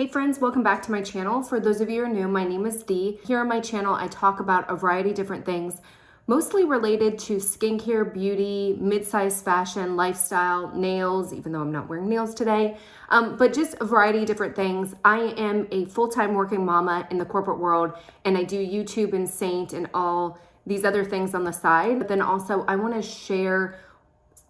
Hey friends, welcome back to my channel. For those of you who are new, my name is Dee. Here on my channel, I talk about a variety of different things, mostly related to skincare, beauty, mid-size fashion, lifestyle, nails, even though I'm not wearing nails today, but just a variety of different things. I am a full-time working mama in the corporate world, and I do YouTube and Saint and all these other things on the side. But then also I wanna share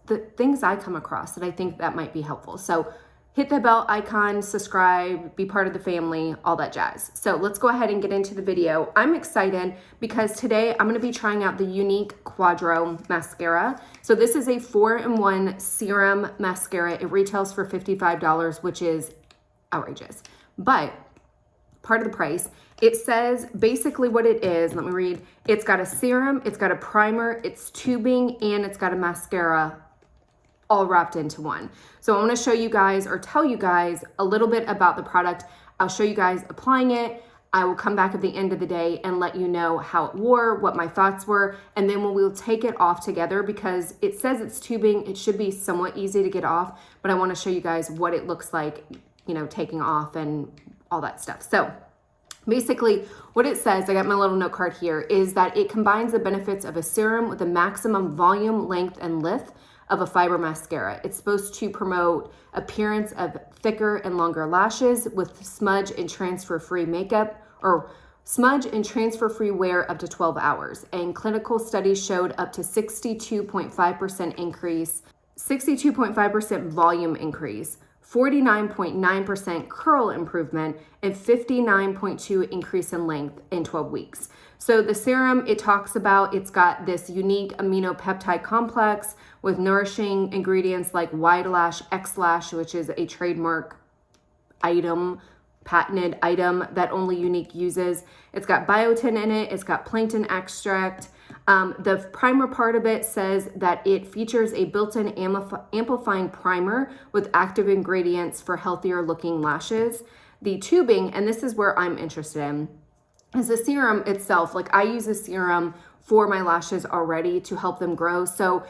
the things I come across that I think that might be helpful. So hit the bell icon, subscribe, be part of the family, all that jazz. So let's go ahead and get into the video. I'm excited because today I'm gonna be trying out the Younique Quadra Mascara. So this is a 4-in-1 serum mascara. It retails for $55, which is outrageous. But part of the price, it says basically what it is. Let me read. It's got a serum, it's got a primer, it's tubing, and it's got a mascara all wrapped into one. So I want to show you guys or tell you guys a little bit about the product. I'll show you guys applying it. I will come back at the end of the day and let you know how it wore, what my thoughts were, and then we'll take it off together because it says it's tubing. It should be somewhat easy to get off, but I want to show you guys what it looks like, you know, taking off and all that stuff. So basically what it says, I got my little note card here, is that it combines the benefits of a serum with a maximum volume, length, and lift of a fiber mascara. It's supposed to promote appearance of thicker and longer lashes with smudge and transfer-free makeup, or smudge and transfer-free wear up to 12 hours. And clinical studies showed up to 62.5% increase, 62.5% volume increase, 49.9% curl improvement, and 59.2% increase in length in 12 weeks. So the serum, it talks about, it's got this unique amino peptide complex with nourishing ingredients like wide lash, X lash, which is a trademark item, patented item that only Younique uses. It's got biotin in it. It's got plankton extract. The primer part of it says that it features a built-in amplifying primer with active ingredients for healthier looking lashes. The tubing, and this is where I'm interested in, is the serum itself. Like I use a serum for my lashes already to help them grow. So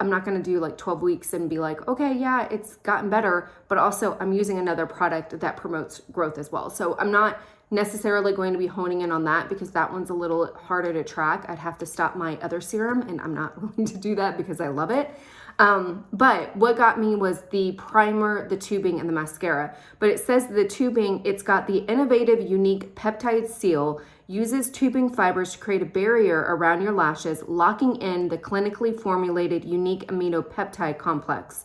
I'm not going to do like 12 weeks and be like, okay, yeah, it's gotten better, but also I'm using another product that promotes growth as well. So I'm not necessarily going to be honing in on that because that one's a little harder to track. I'd have to stop my other serum and I'm not willing to do that because I love it. But what got me was the primer, the tubing, and the mascara. But it says the tubing, it's got the innovative Younique peptide seal, uses tubing fibers to create a barrier around your lashes, locking in the clinically formulated Younique amino peptide complex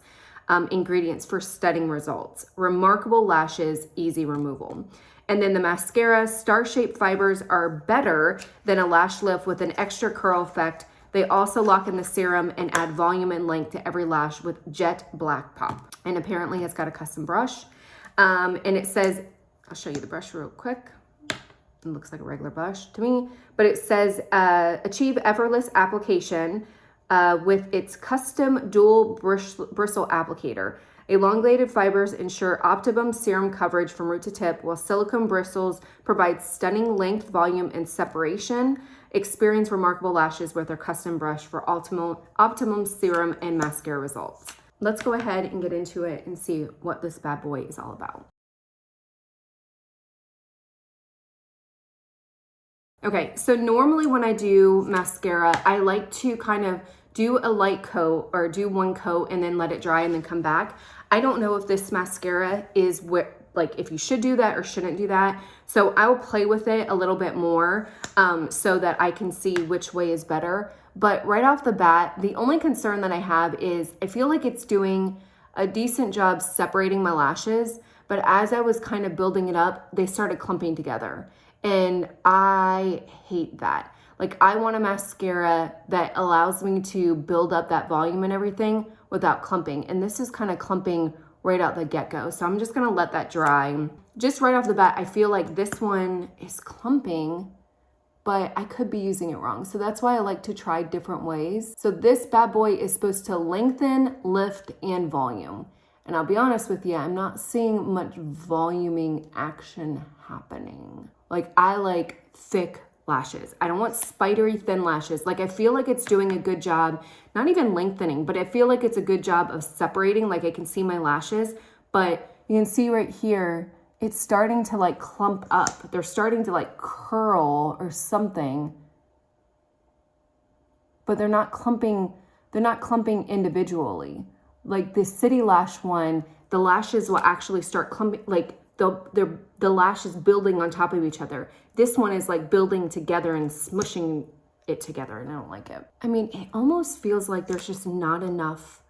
ingredients for stunning results. Remarkable lashes, easy removal. And then the mascara, star-shaped fibers are better than a lash lift with an extra curl effect. They also lock in the serum and add volume and length to every lash with jet black pop. And apparently it's got a custom brush. And it says, I'll show you the brush real quick. It looks like a regular brush to me, but it says achieve effortless application with its custom dual bristle applicator. Elongated fibers ensure optimum serum coverage from root to tip, while silicone bristles provide stunning length, volume, and separation. Experience remarkable lashes with our custom brush for optimum serum and mascara results. Let's go ahead and get into it and see what this bad boy is all about. Okay, so normally when I do mascara, I like to kind of do a light coat or do one coat and then let it dry and then come back. I don't know if this mascara is like if you should do that or shouldn't do that. So I will play with it a little bit more so that I can see which way is better. But right off the bat, the only concern that I have is I feel like it's doing a decent job separating my lashes. But as I was kind of building it up, they started clumping together. And I hate that. Like I want a mascara that allows me to build up that volume and everything without clumping. And this is kind of clumping right out the get-go. So I'm just gonna let that dry. Just right off the bat, I feel like this one is clumping, but I could be using it wrong. So that's why I like to try different ways. So this bad boy is supposed to lengthen, lift, and volume. And I'll be honest with you, I'm not seeing much voluming action happening. Like I like thick lashes. I don't want spidery thin lashes. Like I feel like it's doing a good job, not even lengthening, but I feel like it's a good job of separating. Like I can see my lashes, but you can see right here, it's starting to like clump up. They're starting to like curl or something, but they're not clumping individually. Like the City Lash one, the lashes will actually start clumping, like the lashes building on top of each other. This one is like building together and smushing it together, and I don't like it. I mean, it almost feels like there's just not enough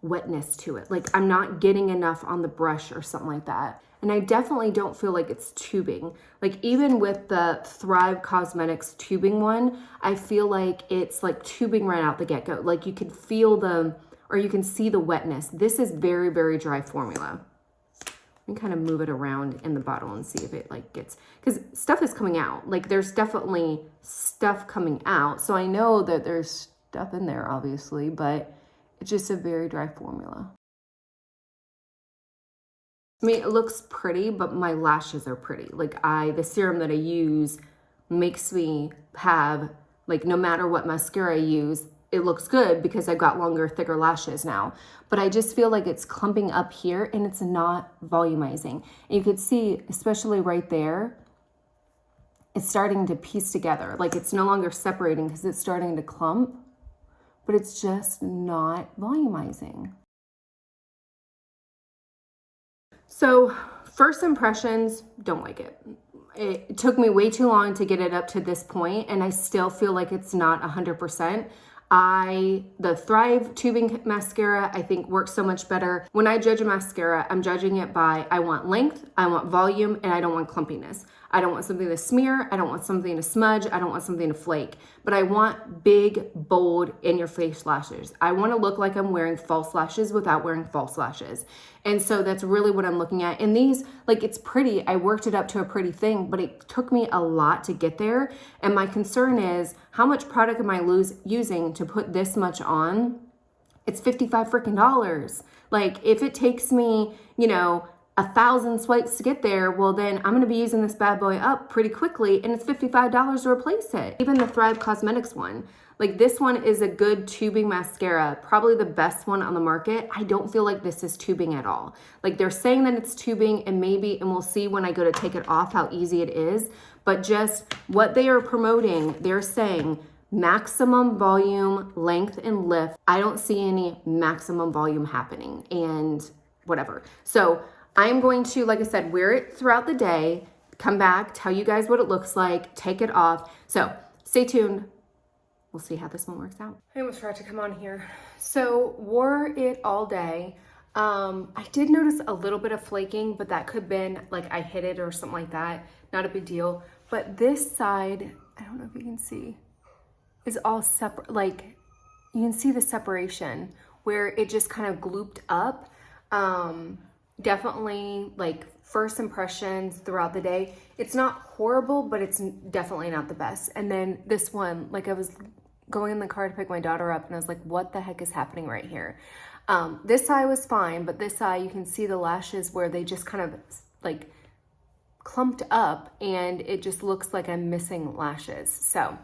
wetness to it. Like I'm not getting enough on the brush or something like that. And I definitely don't feel like it's tubing. Like even with the Thrive Cosmetics tubing one, I feel like it's like tubing right out the get-go. Like you can feel or you can see the wetness. This is very, very dry formula. You can kind of move it around in the bottle and see if it like gets, because stuff is coming out. Like there's definitely stuff coming out. So I know that there's stuff in there obviously, but it's just a very dry formula. I mean, it looks pretty, but my lashes are pretty. Like the serum that I use makes me have, like no matter what mascara I use, it looks good because I've got longer, thicker lashes now. But I just feel like it's clumping up here and it's not volumizing. And you could see, especially right there, it's starting to piece together. Like it's no longer separating because it's starting to clump, but it's just not volumizing. So first impressions, don't like it. It took me way too long to get it up to this point, and I still feel like it's not 100%. The Thrive Tubing Mascara, I think works so much better. When I judge a mascara, I'm judging it by, I want length, I want volume, and I don't want clumpiness. I don't want something to smear, I don't want something to smudge, I don't want something to flake, but I want big, bold, in-your-face lashes. I want to look like I'm wearing false lashes without wearing false lashes. And so that's really what I'm looking at. And these, like, it's pretty. I worked it up to a pretty thing, but it took me a lot to get there. And my concern is, how much product am I using to put this much on? It's $55 freaking. Like, if it takes me, 1,000 swipes to get there, well then I'm gonna be using this bad boy up pretty quickly, and it's $55 to replace it. Even the Thrive Cosmetics one, like this one is a good tubing mascara, probably the best one on the market. I don't feel like this is tubing at all. Like they're saying that it's tubing, and we'll see when I go to take it off how easy it is, but just what they are promoting, they're saying maximum volume, length, and lift. I don't see any maximum volume happening, and whatever. So I'm going to, like I said, wear it throughout the day, come back, tell you guys what it looks like, take it off. So stay tuned. We'll see how this one works out. I almost forgot to come on here. So wore it all day. I did notice a little bit of flaking, but that could have been like I hit it or something like that. Not a big deal. But this side, I don't know if you can see, is all separate. Like you can see the separation where it just kind of glooped up. Definitely like first impressions throughout the day. It's not horrible, but it's definitely not the best. And then this one, like I was going in the car to pick my daughter up and I was like, what the heck is happening right here? This eye was fine, but this eye, you can see the lashes where they just kind of like clumped up and it just looks like I'm missing lashes. So